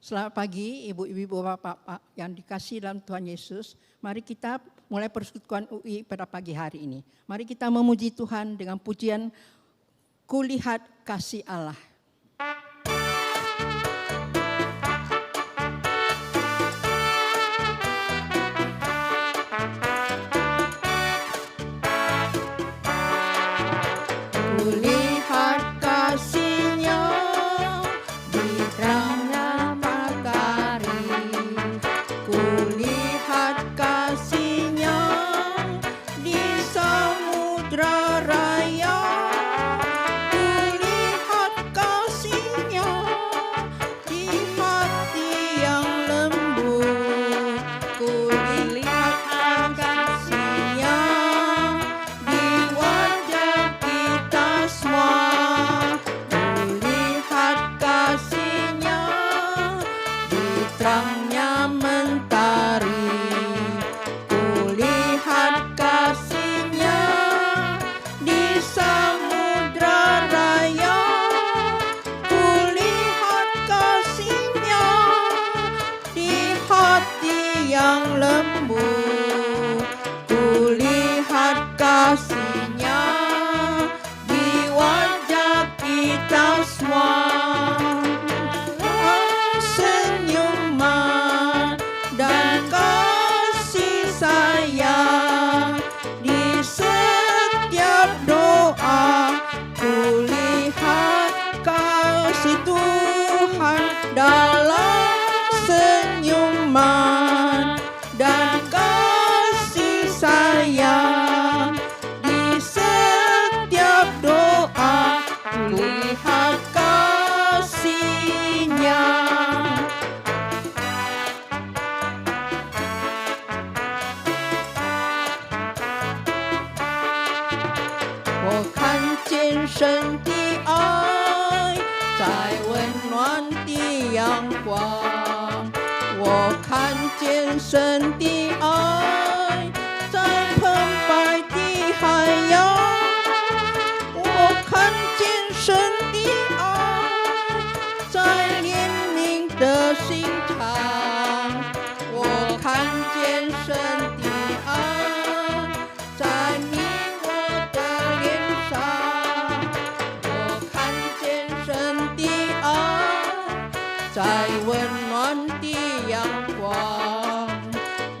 Selamat pagi ibu-ibu, bapak-bapak yang dikasihi dalam Tuhan Yesus. Mari kita mulai persekutuan UI pada pagi hari ini. Mari kita memuji Tuhan dengan pujian Kulihat Kasih Allah. Kulihat kasih-Nya di terangnya matahari. Kulihat kasih-Nya di samudra raya. Kulihat kasih-Nya di hati yang lembut. Kulihat kasih-Nya di wajah kita semua. Kulihat kasih-Nya di terangnya mentari. Kulihat kasih-Nya di samudra raya. Kulihat kasih-Nya di hati yang lembut. Kulihat kasih-Nya di wajah kita semua. Senyuman dan kasih sayang di setiap doa. Kulihat kasih Tuhan dalam senyuman dan kasih sayang di setiap doa. Kulihat kasih-Nya.我看见神的爱在温暖的阳光，我看见神的爱在澎湃的海洋，我看见神的爱在怜悯的心肠，我看见神的爱在你我的脸上，我看见神的爱在温暖的阳光，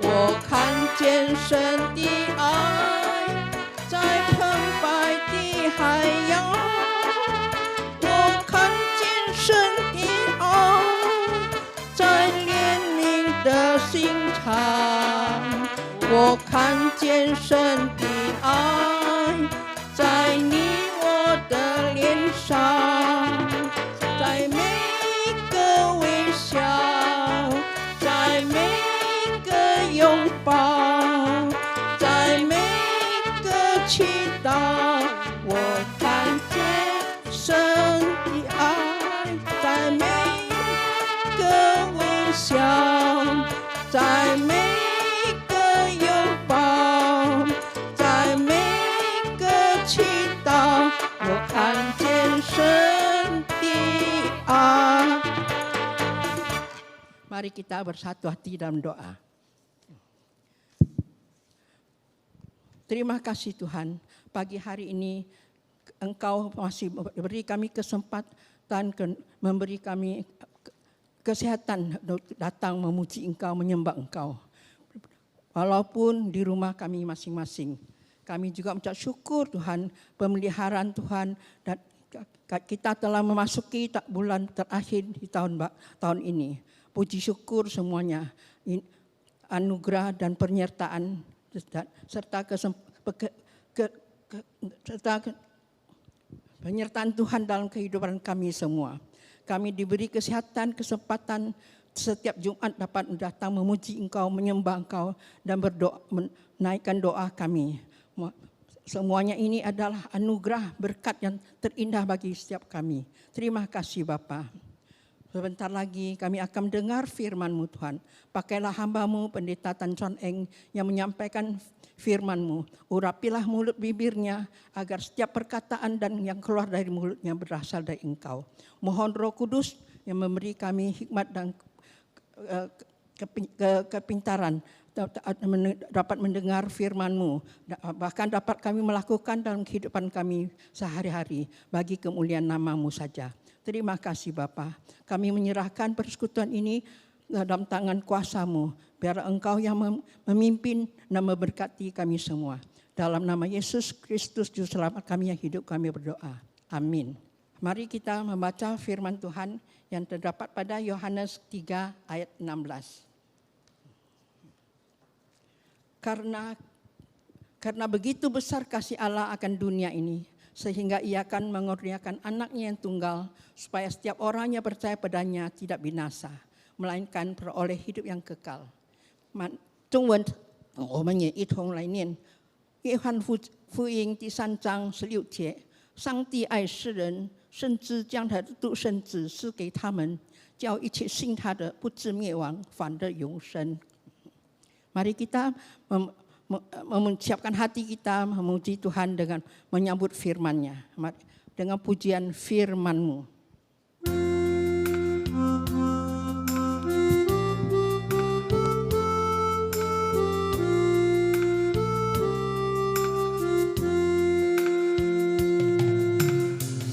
我看见神的爱在澎湃的海洋，我看见神的爱在怜悯的心肠，我看见神的爱在你我的脸上，在每个微笑，在每个拥抱，在每个祈祷，我看见神的爱在每个微笑，在每个拥抱，在每个祈祷，我看见神的爱。Mari kita bersatu hati dalam doa. Terima kasih Tuhan, pagi hari ini Engkau masih beri kami kesempatan, memberi kami kesehatan datang memuji Engkau, menyembah Engkau. Walaupun di rumah kami masing-masing, kami juga mengucap syukur Tuhan, pemeliharaan Tuhan, dan kita telah memasuki bulan terakhir di tahun ini. Puji syukur semuanya, anugerah dan penyertaan serta penyertaan Tuhan dalam kehidupan kami semua. Kami diberi kesehatan, kesempatan setiap Jumat dapat datang memuji Engkau, menyembah Engkau, dan berdoa, menaikkan doa kami. Semuanya ini adalah anugerah berkat yang terindah bagi setiap kami. Terima kasih Bapa. Sebentar lagi kami akan mendengar firman-Mu Tuhan. Pakailah hamba-Mu Pendeta Tan Chuan Eng yang menyampaikan firman-Mu. Urapilah mulut bibirnya agar setiap perkataan dan yang keluar dari mulutnya berasal dari Engkau. Mohon Roh Kudus yang memberi kami hikmat dan kepintaran, dapat mendengar firman-Mu, bahkan dapat kami melakukan dalam kehidupan kami sehari-hari bagi kemuliaan nama-Mu saja. Terima kasih Bapa. Kami menyerahkan persekutuan ini dalam tangan kuasa-Mu, biar Engkau yang memimpin dan memberkati kami semua. Dalam nama Yesus Kristus Juru Selamat kami yang hidup, kami berdoa. Amin. Mari kita membaca firman Tuhan yang terdapat pada Yohanes 3 ayat 16. Karena begitu besar kasih Allah akan dunia ini, sehingga Ia akan mengurniakan anaknya yang tunggal, supaya setiap orang yang percaya padanya tidak binasa, melainkan peroleh hidup yang kekal. 中文我们也一同来念约翰福音第3章16节，上帝爱世人，甚至将他的独生子赐给他们，叫一切信他的不至灭亡，反得永生。 Mari kita mempersiapkan hati kita memuji Tuhan dengan menyambut firman-Nya, dengan pujian firman-Mu.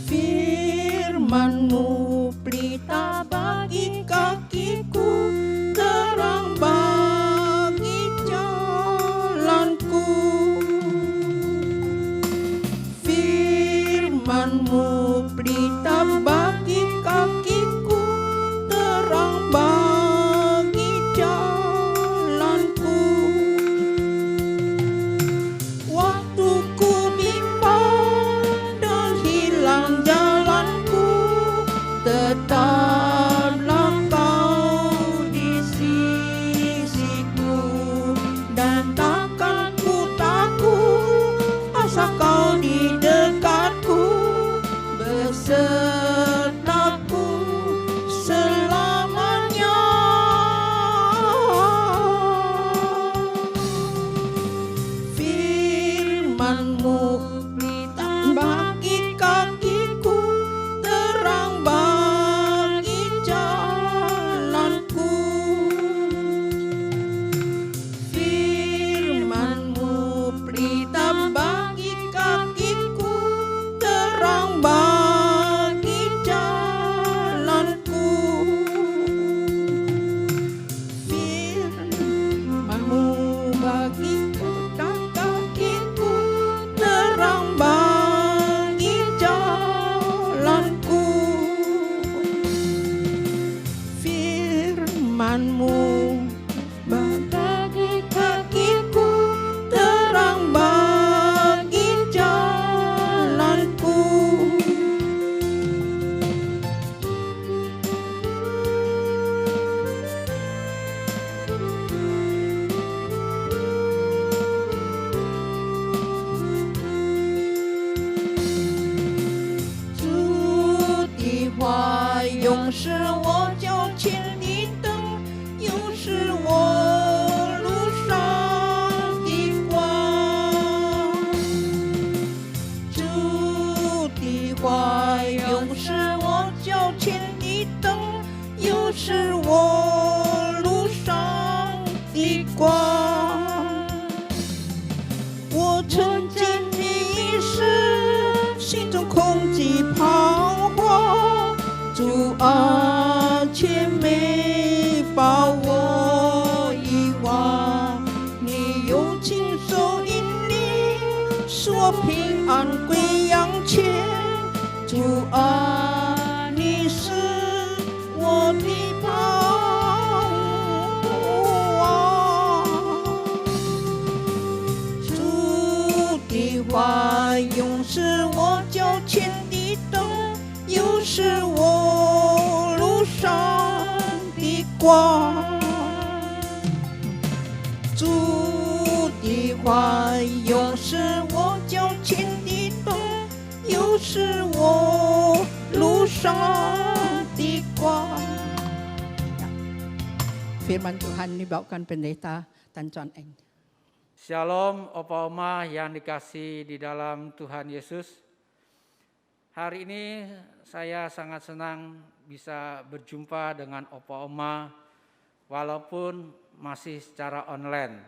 Firman-Mu pelita bagi kakiku, terang bagi jalanku. Firman-Mu pelita bagi kakiku, terang bagi jalanku. Waktu ku bimbang dan hilang jalanku, tetaplah Kau di sisiku, dan takkan ku takut asal Kau di dekatku, besertaku selamanya. Firman-Mu pelita bagi kakiku, terang bagi jalanku. Firman-Mu pelita bagi kakiku, terang bagi jalanku. Firman-Mu bagi kakiku, terang bagi jalanku. Firman-Mu bagi kakiku, terang bagi jalanku.主的话永是我脚前的灯，又是我路上的光。主的话永是我脚前的灯，又是我路上的光。我曾经迷失，心中恐惧彷徨，主啊，却没把我遗忘。你用亲手引领，使我平安归阳前。主啊，你是我的盼望。主的话永是我脚前的灯，又是我路上的光。主的话永是我脚前的灯，又是我路上的光. Firman Tuhan dibawakan pendeta Tan Chuan Eng. Shalom Opa Oma yang dikasih di dalam Tuhan Yesus. Hari ini saya sangat senang bisa berjumpa dengan Opa Oma walaupun masih secara online.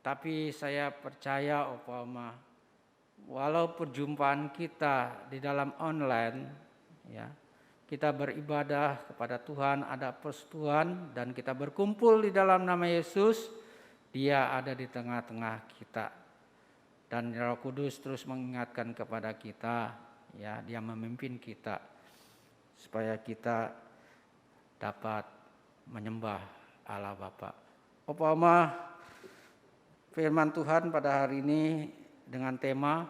Tapi saya percaya Oma, walau perjumpaan kita di dalam online, ya, kita beribadah kepada Tuhan, ada persekutuan dan kita berkumpul di dalam nama Yesus, Dia ada di tengah-tengah kita. Dan Roh Kudus terus mengingatkan kepada kita, ya, Dia memimpin kita supaya kita dapat menyembah Allah Bapa. Oma, firman Tuhan pada hari ini dengan tema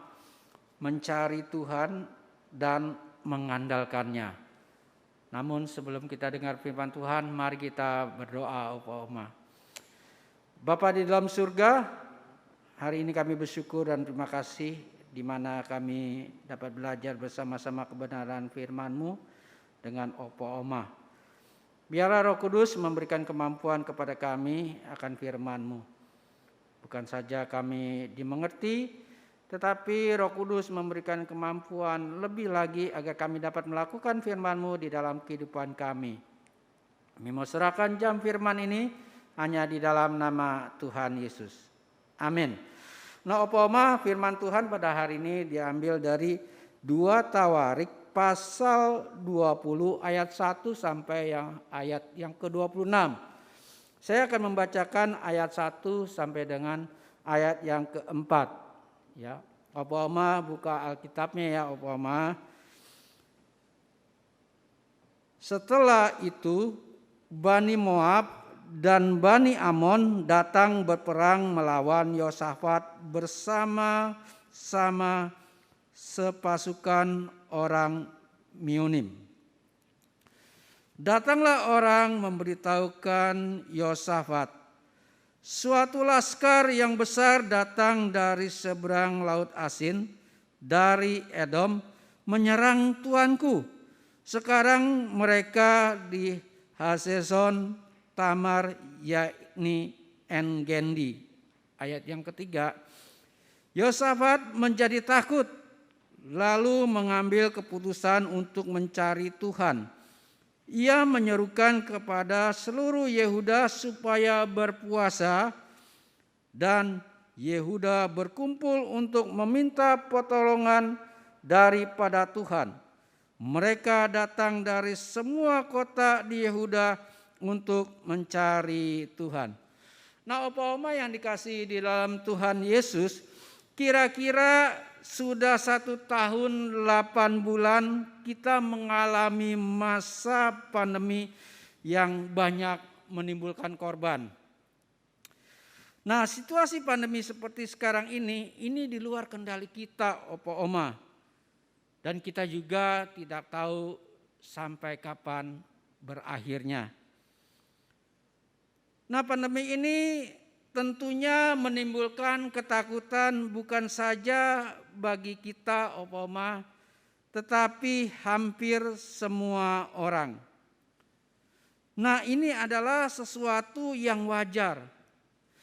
mencari Tuhan dan mengandalkannya. Namun sebelum kita dengar firman Tuhan, mari kita berdoa Oma. Bapa di dalam surga, hari ini kami bersyukur dan terima kasih di mana kami dapat belajar bersama-sama kebenaran firman-Mu dengan Oma. Biarlah Roh Kudus memberikan kemampuan kepada kami akan firman-Mu. Bukan saja kami dimengerti, tetapi Roh Kudus memberikan kemampuan lebih lagi agar kami dapat melakukan firman-Mu di dalam kehidupan kami. Kami mau serahkan jam firman ini hanya di dalam nama Tuhan Yesus. Amin. Nah, Oma, firman Tuhan pada hari ini diambil dari 2 Tawarik pasal 20 ayat 1 sampai ayat yang ke-26. Saya akan membacakan ayat 1 sampai dengan ayat yang ke-4. Ya, Oma buka Alkitabnya ya, Oma. Setelah itu Bani Moab dan Bani Amon datang berperang melawan Yosafat bersama-sama sepasukan orang Meunim. Datanglah orang memberitahukan Yosafat, suatu laskar yang besar datang dari seberang laut Asin, dari Edom, menyerang tuanku. Sekarang mereka di Haseson Tamar, yakni En-Gendi. Ayat yang ketiga, Yosafat menjadi takut, lalu mengambil keputusan untuk mencari Tuhan. Ia menyerukan kepada seluruh Yehuda supaya berpuasa, dan Yehuda berkumpul untuk meminta pertolongan daripada Tuhan. Mereka datang dari semua kota di Yehuda untuk mencari Tuhan. Nah, Oma yang dikasihi di dalam Tuhan Yesus, kira-kira sudah 1 tahun 8 bulan kita mengalami masa pandemi yang banyak menimbulkan korban. Nah, situasi pandemi seperti sekarang ini di luar kendali kita, Oma. Dan kita juga tidak tahu sampai kapan berakhirnya. Nah, pandemi ini tentunya menimbulkan ketakutan bukan saja bagi kita, Oma, tetapi hampir semua orang. Nah, ini adalah sesuatu yang wajar.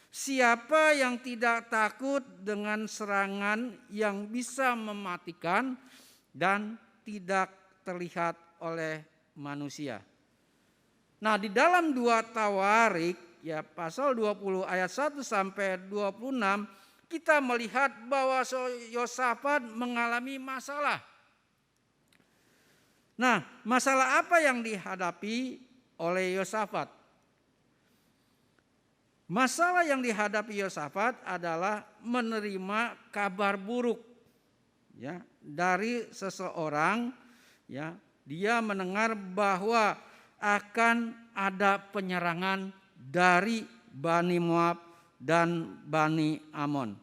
Siapa yang tidak takut dengan serangan yang bisa mematikan dan tidak terlihat oleh manusia? Nah, di dalam 2 Tawarik, ya, pasal 20 ayat 1 sampai 26, kita melihat bahwa Yosafat mengalami masalah. Nah, masalah apa yang dihadapi oleh Yosafat? Masalah yang dihadapi Yosafat adalah menerima kabar buruk, ya, dari seseorang, ya. Dia mendengar bahwa akan ada penyerangan dari Bani Moab dan Bani Amon.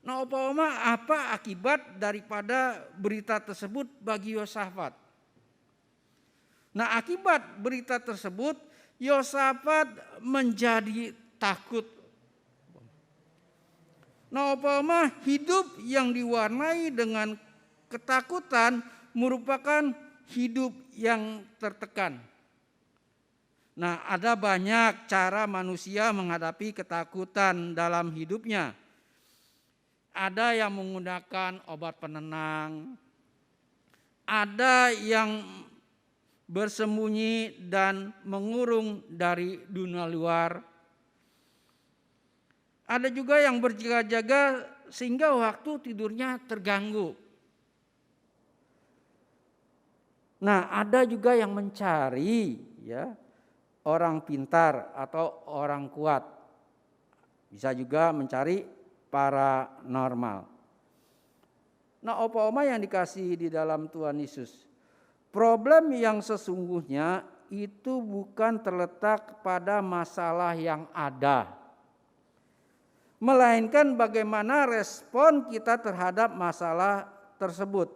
Nah, Oma, apa akibat daripada berita tersebut bagi Yosafat? Nah, akibat berita tersebut Yosafat menjadi takut. Nah, Oma, hidup yang diwarnai dengan ketakutan merupakan hidup yang tertekan. Nah, ada banyak cara manusia menghadapi ketakutan dalam hidupnya. Ada yang menggunakan obat penenang, ada yang bersembunyi dan mengurung dari dunia luar. Ada juga yang berjaga-jaga sehingga waktu tidurnya terganggu. Nah, ada juga yang mencari ya orang pintar atau orang kuat. Bisa juga mencari paranormal. Nah, opa-oma yang dikasihi di dalam Tuhan Yesus, problem yang sesungguhnya itu bukan terletak pada masalah yang ada, melainkan bagaimana respon kita terhadap masalah tersebut.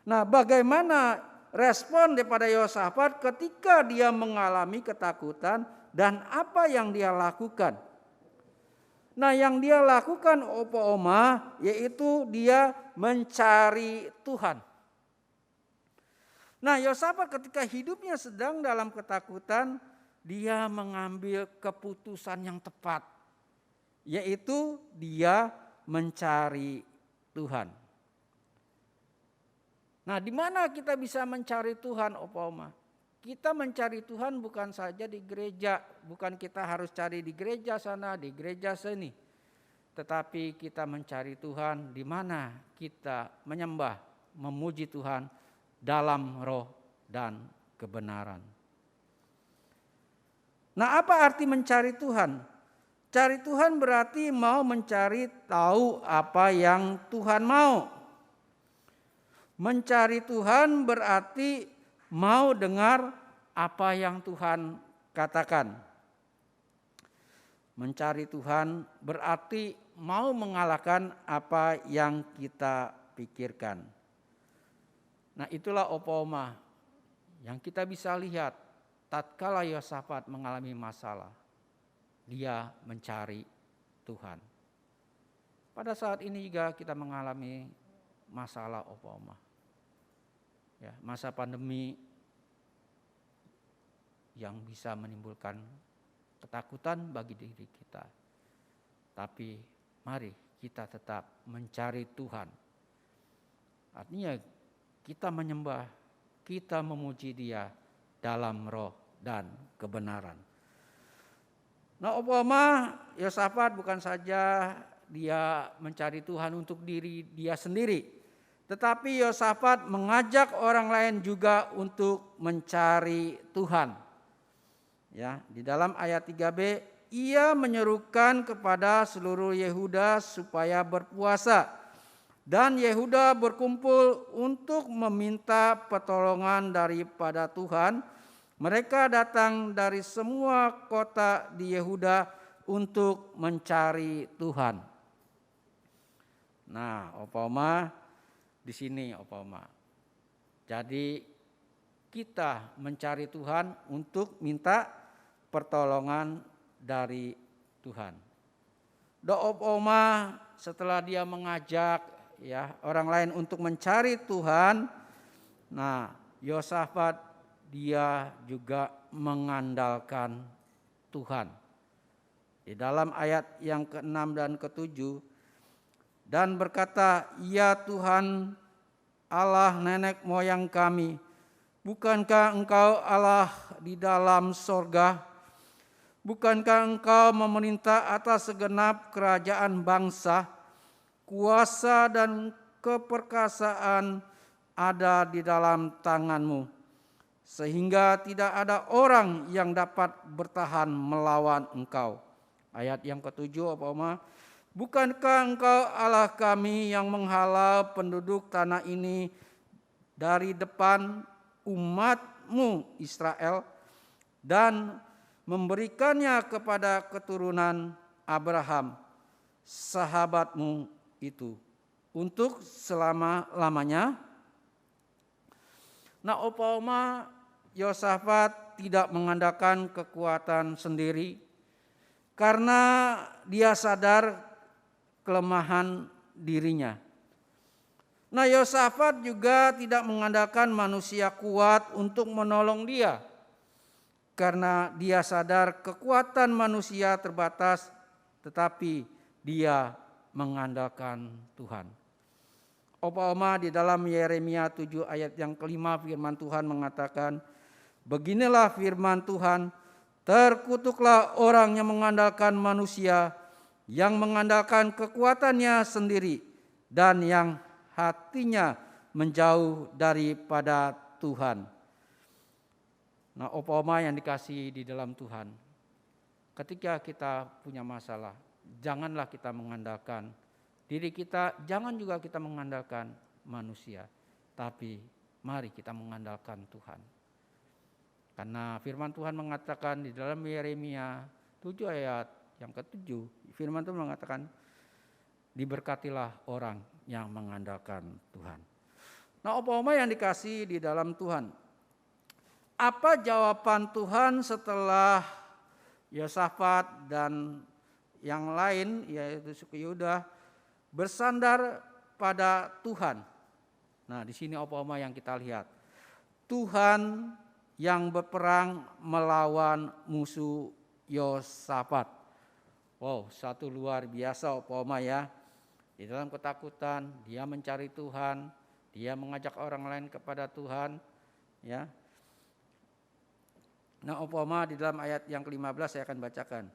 Nah, bagaimana respon daripada Yosafat ketika dia mengalami ketakutan dan apa yang dia lakukan? Nah, yang dia lakukan opa-oma yaitu dia mencari Tuhan. Nah, Yosafat ketika hidupnya sedang dalam ketakutan, dia mengambil keputusan yang tepat, yaitu dia mencari Tuhan. Nah, di mana kita bisa mencari Tuhan, opa-oma? Kita mencari Tuhan bukan saja di gereja, bukan kita harus cari di gereja sana, di gereja sini. Tetapi kita mencari Tuhan di mana kita menyembah, memuji Tuhan dalam roh dan kebenaran. Nah, apa arti mencari Tuhan? Cari Tuhan berarti mau mencari tahu apa yang Tuhan mau. Mencari Tuhan berarti mau dengar apa yang Tuhan katakan. Mencari Tuhan berarti mau mengalahkan apa yang kita pikirkan. Nah, itulah opa-oma yang kita bisa lihat tatkala Yosafat mengalami masalah. Dia mencari Tuhan. Pada saat ini juga kita mengalami masalah opa-oma. Ya, masa pandemi yang bisa menimbulkan ketakutan bagi diri kita. Tapi mari kita tetap mencari Tuhan. Artinya kita menyembah, kita memuji Dia dalam roh dan kebenaran. Nah, opa-oma, Yosafat bukan saja dia mencari Tuhan untuk diri dia sendiri, tetapi Yosafat mengajak orang lain juga untuk mencari Tuhan. Ya, di dalam ayat 3b, ia menyerukan kepada seluruh Yehuda supaya berpuasa. Dan Yehuda berkumpul untuk meminta pertolongan daripada Tuhan. Mereka datang dari semua kota di Yehuda untuk mencari Tuhan. Nah, opa-oma, di sini opa-oma. Jadi kita mencari Tuhan untuk minta pertolongan dari Tuhan. Opa-oma setelah dia mengajak ya orang lain untuk mencari Tuhan, nah Yosafat dia juga mengandalkan Tuhan. Di dalam ayat yang ke-6 dan ke-7, dan berkata, "Ya Tuhan Allah nenek moyang kami, bukankah Engkau Allah di dalam sorga? Bukankah Engkau memerintah atas segenap kerajaan bangsa? Kuasa dan keperkasaan ada di dalam tangan-Mu, sehingga tidak ada orang yang dapat bertahan melawan Engkau." Ayat yang ke-7, opa-oma, "Bukankah Engkau Allah kami yang menghalau penduduk tanah ini dari depan umat-Mu Israel dan memberikannya kepada keturunan Abraham, sahabat-Mu itu, untuk selama-lamanya?" Nah, opa-oma, Yosafat tidak mengandalkan kekuatan sendiri karena dia sadar kelemahan dirinya. Nah, Yosafat juga tidak mengandalkan manusia kuat untuk menolong dia, karena dia sadar kekuatan manusia terbatas, tetapi dia mengandalkan Tuhan. Opa Oma, di dalam Yeremia 7 ayat yang kelima firman Tuhan mengatakan, beginilah firman Tuhan, terkutuklah orang yang mengandalkan manusia, yang mengandalkan kekuatannya sendiri, dan yang hatinya menjauh daripada Tuhan. Nah, Opa Oma yang dikasihi di dalam Tuhan, ketika kita punya masalah, janganlah kita mengandalkan diri kita, jangan juga kita mengandalkan manusia, tapi mari kita mengandalkan Tuhan. Karena firman Tuhan mengatakan di dalam Yeremia 7 ayat yang ke-7, firman Tuhan mengatakan, diberkatilah orang yang mengandalkan Tuhan. Nah, Opa Oma yang dikasihi di dalam Tuhan, apa jawaban Tuhan setelah Yosafat dan yang lain, yaitu suku Yehuda, bersandar pada Tuhan? Nah, di sini Opa Oma yang kita lihat, Tuhan yang berperang melawan musuh Yosafat. Wow, satu luar biasa Opa Oma ya. Di dalam ketakutan, dia mencari Tuhan, dia mengajak orang lain kepada Tuhan, ya. Nah, Opa Oma, di dalam ayat yang ke-15 saya akan bacakan.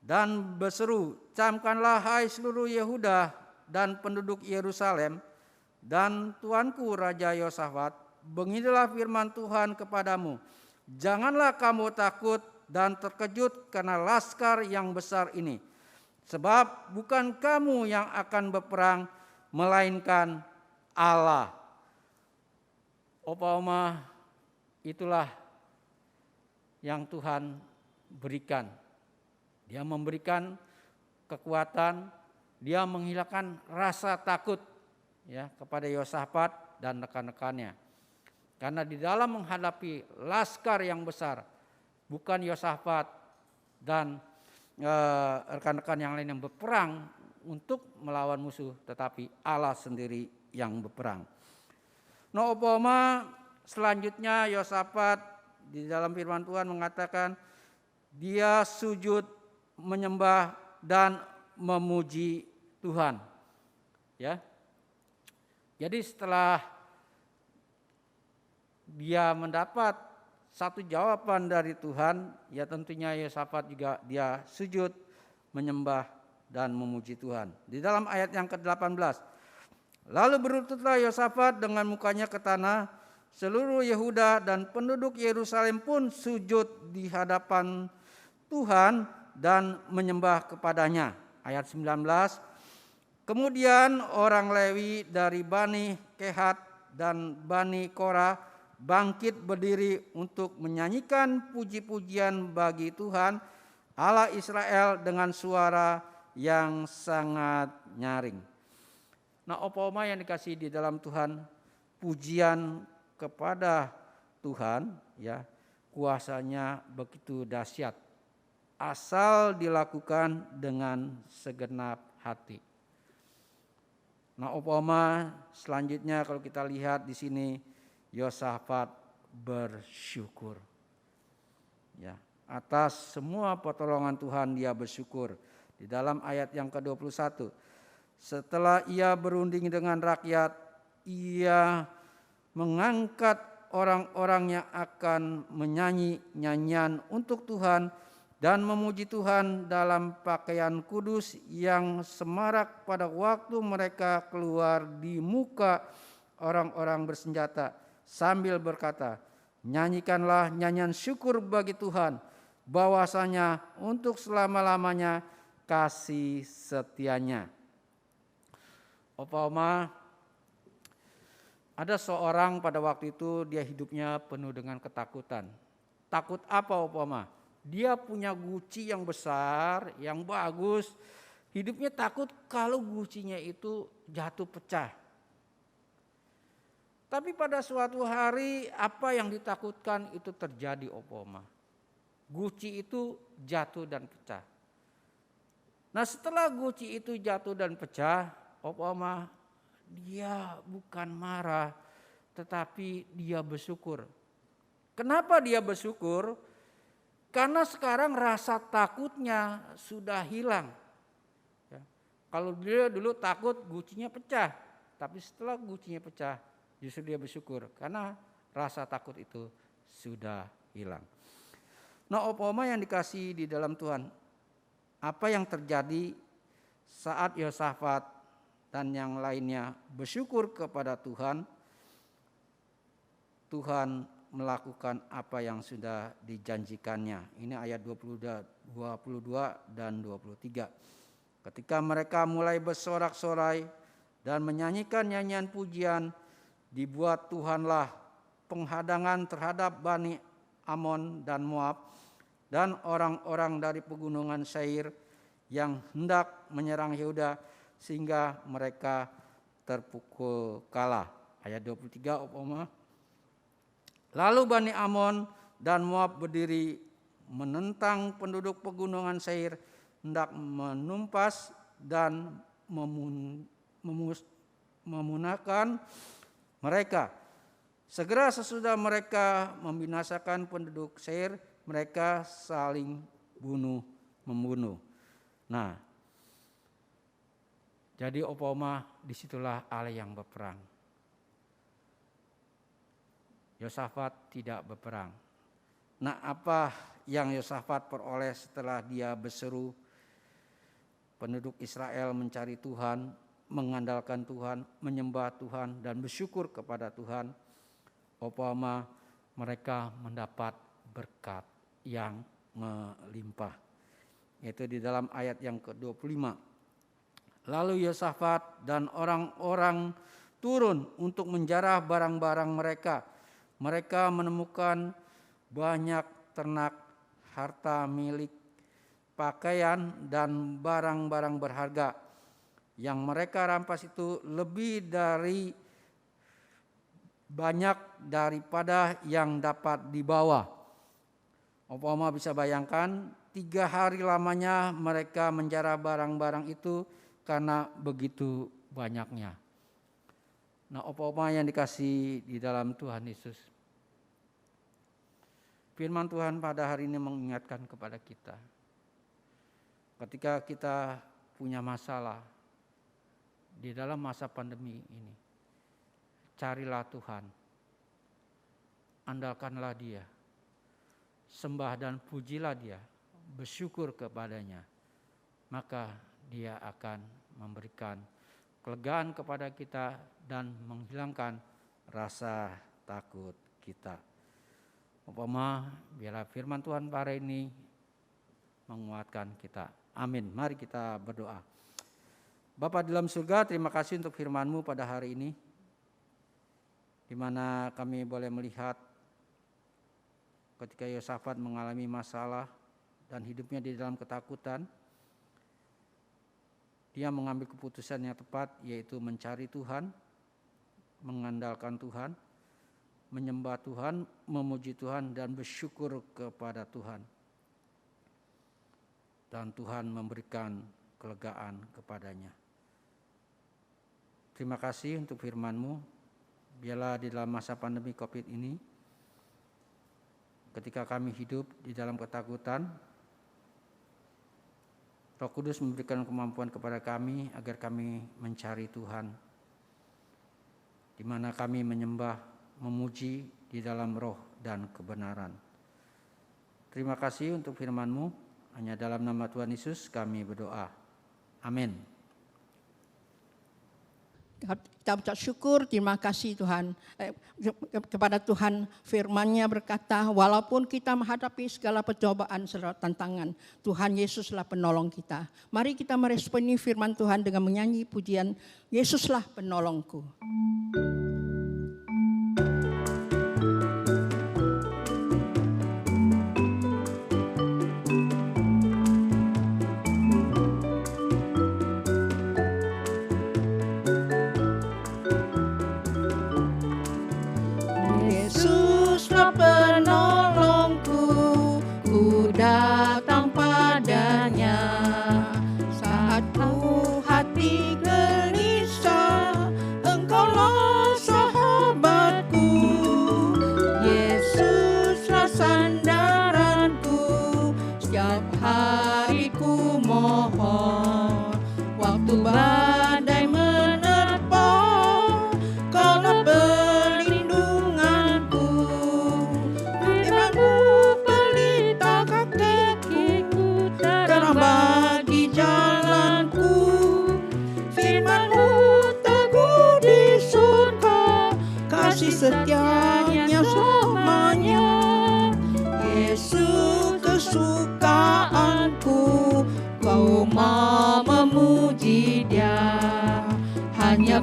Dan berseru, camkanlah hai seluruh Yehuda dan penduduk Yerusalem dan tuanku Raja Yosafat, beginilah firman Tuhan kepadamu, janganlah kamu takut dan terkejut karena laskar yang besar ini, sebab bukan kamu yang akan berperang, melainkan Allah. Opa Oma, itulah yang Tuhan berikan. Dia memberikan kekuatan, dia menghilangkan rasa takut ya kepada Yosafat dan rekan-rekannya. Karena di dalam menghadapi laskar yang besar, bukan Yosafat dan rekan-rekan yang lain yang berperang untuk melawan musuh, tetapi Allah sendiri yang berperang. Nah, Opa Oma, selanjutnya Yosafat di dalam firman Tuhan mengatakan dia sujud menyembah dan memuji Tuhan. Ya. Jadi setelah dia mendapat satu jawaban dari Tuhan, ya tentunya Yosafat juga dia sujud menyembah dan memuji Tuhan. Di dalam ayat yang ke-18, lalu berlututlah Yosafat dengan mukanya ke tanah, seluruh Yehuda dan penduduk Yerusalem pun sujud di hadapan Tuhan dan menyembah kepadanya. Ayat 19, kemudian orang Lewi dari Bani Kehat dan Bani Korah bangkit berdiri untuk menyanyikan puji-pujian bagi Tuhan Allah Israel dengan suara yang sangat nyaring. Nah, Opa Oma yang dikasihi di dalam Tuhan, pujian kepada Tuhan ya, kuasanya begitu dahsyat asal dilakukan dengan segenap hati. Nah, Opa Oma, selanjutnya kalau kita lihat di sini, Yosafat bersyukur. Ya, atas semua pertolongan Tuhan dia bersyukur. Di dalam ayat yang ke-21, setelah ia berunding dengan rakyat, ia mengangkat orang-orang yang akan menyanyi nyanyian untuk Tuhan dan memuji Tuhan dalam pakaian kudus yang semarak pada waktu mereka keluar di muka orang-orang bersenjata, sambil berkata, nyanyikanlah nyanyian syukur bagi Tuhan, bahwasanya untuk selama-lamanya kasih setianya. Opa Oma, ada seorang pada waktu itu dia hidupnya penuh dengan ketakutan. Takut apa Opa Oma? Dia punya guci yang besar, yang bagus. Hidupnya takut kalau gucinya itu jatuh pecah. Tapi pada suatu hari apa yang ditakutkan itu terjadi Opa Oma. Guci itu jatuh dan pecah. Nah, setelah guci itu jatuh dan pecah, Opa Oma, dia bukan marah, tetapi dia bersyukur. Kenapa dia bersyukur? Karena sekarang rasa takutnya sudah hilang. Ya. Kalau dia dulu takut gucinya pecah, tapi setelah gucinya pecah justru dia bersyukur karena rasa takut itu sudah hilang. Nah, Opa-Oma yang dikasihi di dalam Tuhan, apa yang terjadi saat Yosafat dan yang lainnya bersyukur kepada Tuhan, Tuhan melakukan apa yang sudah dijanjikannya. Ini ayat 22 dan 23. Ketika mereka mulai bersorak-sorai dan menyanyikan nyanyian pujian, dibuat Tuhanlah penghadangan terhadap Bani Amon dan Moab dan orang-orang dari pegunungan Seir yang hendak menyerang Yehuda sehingga mereka terpukul kalah. Ayat 23 Opa-Oma. Lalu Bani Amon dan Moab berdiri menentang penduduk pegunungan Seir, hendak menumpas dan memunahkan mereka. Segera sesudah mereka membinasakan penduduk Seir, mereka saling membunuh. Nah, jadi Opa-Oma, disitulah Allah yang berperang. Yosafat tidak berperang. Nah, apa yang Yosafat peroleh setelah dia berseru penduduk Israel mencari Tuhan, mengandalkan Tuhan, menyembah Tuhan dan bersyukur kepada Tuhan? Opa-Oma, mereka mendapat berkat yang melimpah. Yaitu di dalam ayat yang ke-25. Lalu Yosafat dan orang-orang turun untuk menjarah barang-barang mereka. Mereka menemukan banyak ternak, harta milik, pakaian, dan barang-barang berharga. Yang mereka rampas itu lebih dari banyak daripada yang dapat dibawa. Opa-Oma bisa bayangkan 3 hari lamanya mereka menjarah barang-barang itu karena begitu banyaknya. Nah, Opa-Oma yang dikasihi di dalam Tuhan Yesus, firman Tuhan pada hari ini mengingatkan kepada kita, ketika kita punya masalah di dalam masa pandemi ini, carilah Tuhan, andalkanlah Dia, sembah dan pujilah Dia, bersyukur kepadanya, maka Dia akan memberikan kelegaan kepada kita dan menghilangkan rasa takut kita. Umpama biarlah firman Tuhan pada ini menguatkan kita. Amin. Mari kita berdoa. Bapa di dalam surga, terima kasih untuk firman-Mu pada hari ini, di mana kami boleh melihat ketika Yosafat mengalami masalah dan hidupnya di dalam ketakutan, dia mengambil keputusan yang tepat, yaitu mencari Tuhan, mengandalkan Tuhan, menyembah Tuhan, memuji Tuhan, dan bersyukur kepada Tuhan. Dan Tuhan memberikan kelegaan kepadanya. Terima kasih untuk firman-Mu. Biarlah di dalam masa pandemi COVID ini, ketika kami hidup di dalam ketakutan, Roh Kudus memberikan kemampuan kepada kami agar kami mencari Tuhan, di mana kami menyembah, memuji di dalam roh dan kebenaran. Terima kasih untuk firman-Mu. Hanya dalam nama Tuhan Yesus kami berdoa. Amin. Kita ucap syukur, terima kasih Tuhan. Kepada Tuhan, firman-Nya berkata, walaupun kita menghadapi segala percobaan serta tantangan, Tuhan Yesuslah penolong kita. Mari kita meresponi firman Tuhan dengan menyanyi pujian, Yesuslah penolongku. Penolongku, ku datang padanya saat ku hati gelisah. Engkaulah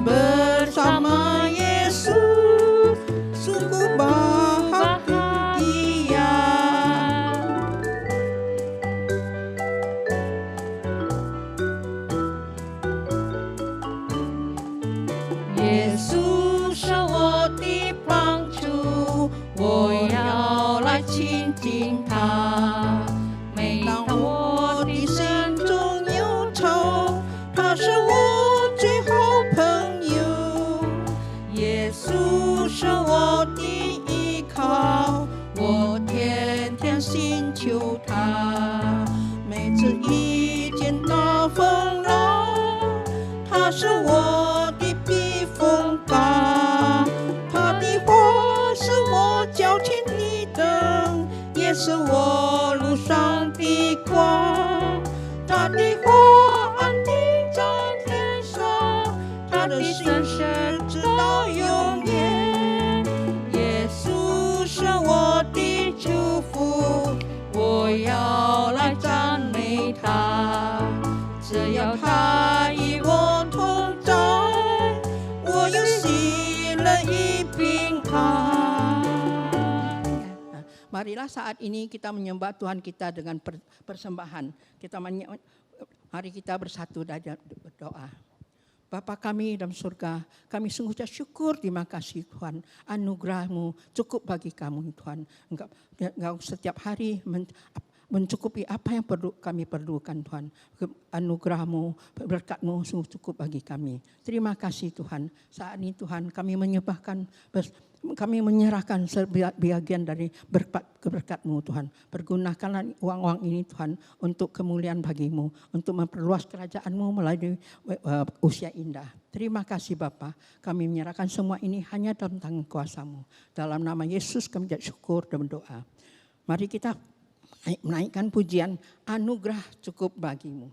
bersama Yesus sungguh bahagia. Yesus是我的帮助，我要来亲近他。每当我的心中忧愁，他是我最好朋友。耶稣是我的依靠，我天天寻求他。每次遇见大风浪，他是我的避风港。他的话是我脚前的灯，也是我路上的光。他的话安定在天上，他的心是直到永远。耶稣是我的祝福，我要来赞美他。只要他与我同在，我有喜乐与平安。Marilah saat ini kita menyembah Tuhan kita dengan persembahan. Mari kita bersatu dalam berdoa. Bapa kami dalam surga, kami sungguh syukur, terima kasih Tuhan. Anugerah-Mu cukup bagi kami Tuhan. Engkau setiap hari mencukupi apa yang kami perlukan Tuhan. Anugerah-Mu, berkat-Mu sungguh cukup bagi kami. Terima kasih Tuhan. Saat ini Tuhan kami menyerahkan sebagian dari berkat-Mu Tuhan. Pergunakanlah uang-uang ini Tuhan untuk kemuliaan bagi-Mu, untuk memperluas kerajaan-Mu melalui usia indah. Terima kasih Bapa, kami menyerahkan semua ini hanya dalam tangan kuasa-Mu. Dalam nama Yesus kami bersyukur dan berdoa. Mari kita menaikkan pujian anugerah cukup bagi-Mu.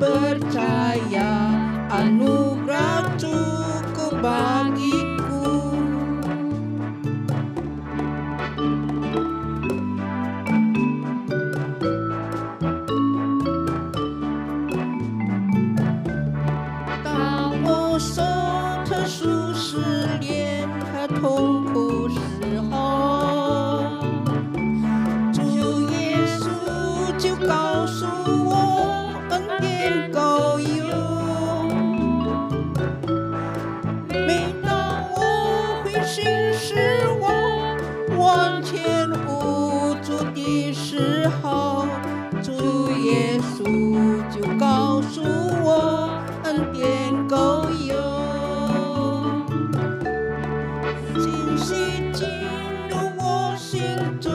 Percaya anugerah cukup bagiku.当我受特殊试炼和痛苦时候，主耶稣就告诉我恩典够用。每当我灰心失望、完全无助的时候，主耶稣就告诉我恩典够用。信息进入我心中，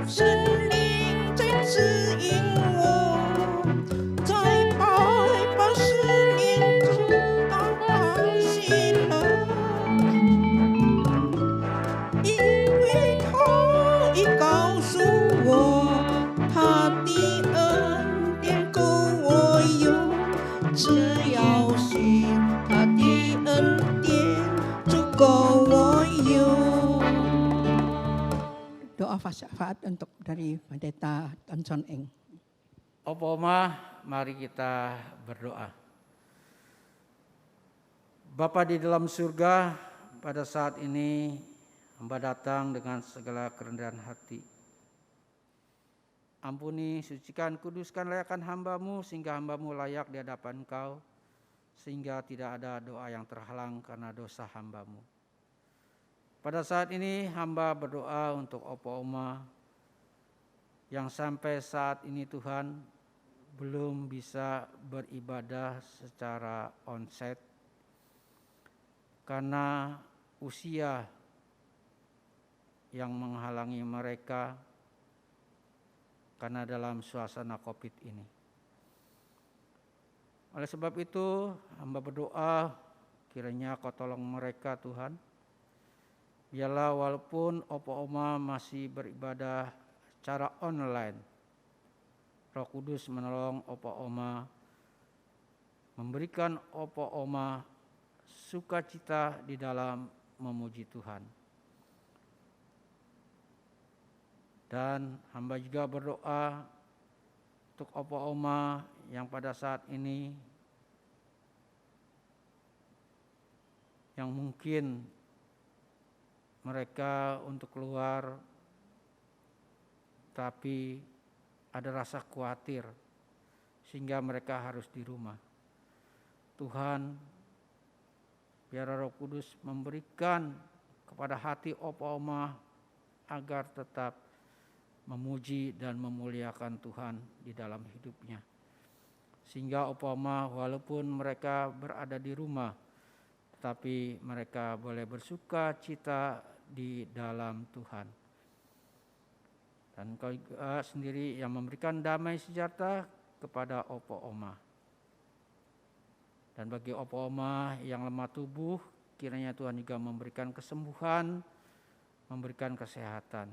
圣灵在指引我，在百般试炼中当然喜乐，因为他已告诉我，他的恩典够我用，只要信他的恩典足够我用。Doa syafaat untuk dari Pendeta Tan Son Eng. Opoma, mari kita berdoa. Bapa di dalam surga, pada saat ini hamba datang dengan segala kerendahan hati. Ampuni, sucikan, kuduskan, layakkan hamba-Mu sehingga hamba-Mu layak di hadapan Engkau, sehingga tidak ada doa yang terhalang karena dosa hamba-Mu. Pada saat ini hamba berdoa untuk Opa Oma yang sampai saat ini Tuhan belum bisa beribadah secara onsite karena usia yang menghalangi mereka karena dalam suasana COVID ini. Oleh sebab itu, hamba berdoa kiranya Kau tolong mereka Tuhan. Biarlah walaupun Opa Oma masih beribadah secara online, Roh Kudus menolong Opa Oma, memberikan Opa Oma sukacita di dalam memuji Tuhan. Dan hamba juga berdoa untuk Opa Oma yang pada saat ini yang mungkin mereka untuk keluar tapi ada rasa khawatir sehingga mereka harus di rumah. Tuhan, biar Roh Kudus memberikan kepada hati Opa Oma agar tetap memuji dan memuliakan Tuhan di dalam hidupnya. Sehingga Opa Oma walaupun mereka berada di rumah, tetapi mereka boleh bersuka cita di dalam Tuhan. Dan Kau sendiri yang memberikan damai sejahtera kepada Opa Oma. Dan bagi Opa Oma yang lemah tubuh, kiranya Tuhan juga memberikan kesembuhan, memberikan kesehatan.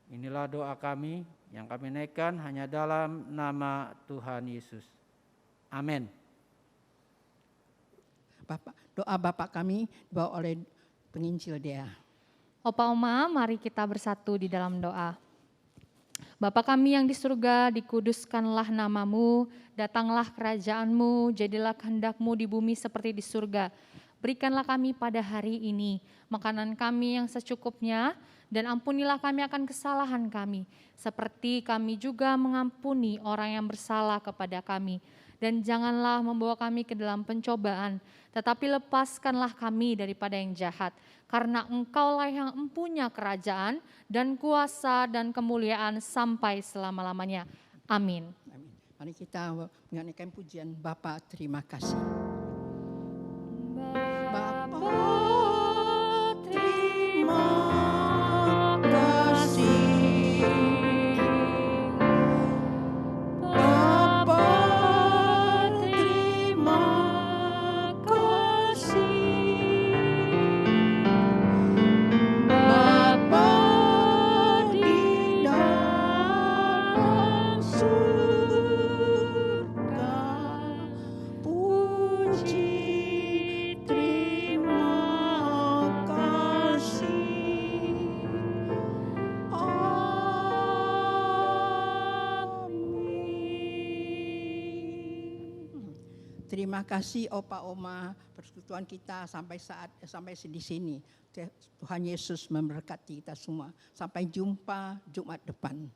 Inilah doa kami yang kami naikkan hanya dalam nama Tuhan Yesus. Amin. Doa Bapak kami dibawa oleh penginjil Dea. Opa Oma, mari kita bersatu di dalam doa. Bapa kami yang di surga, dikuduskanlah nama-Mu, datanglah kerajaan-Mu, jadilah kehendak-Mu di bumi seperti di surga. Berikanlah kami pada hari ini makanan kami yang secukupnya, dan ampunilah kami akan kesalahan kami, seperti kami juga mengampuni orang yang bersalah kepada kami. Dan janganlah membawa kami ke dalam pencobaan, tetapi lepaskanlah kami daripada yang jahat. Karena Engkaulah yang empunya kerajaan dan kuasa dan kemuliaan sampai selama-lamanya. Amin. Amin. Mari kita menyanyikan pujian Bapa terima kasih. Bapa terima kasih. Terima kasih Opa Oma persekutuan kita sampai di sini. Tuhan Yesus memberkati kita semua. Sampai jumpa Jumat depan.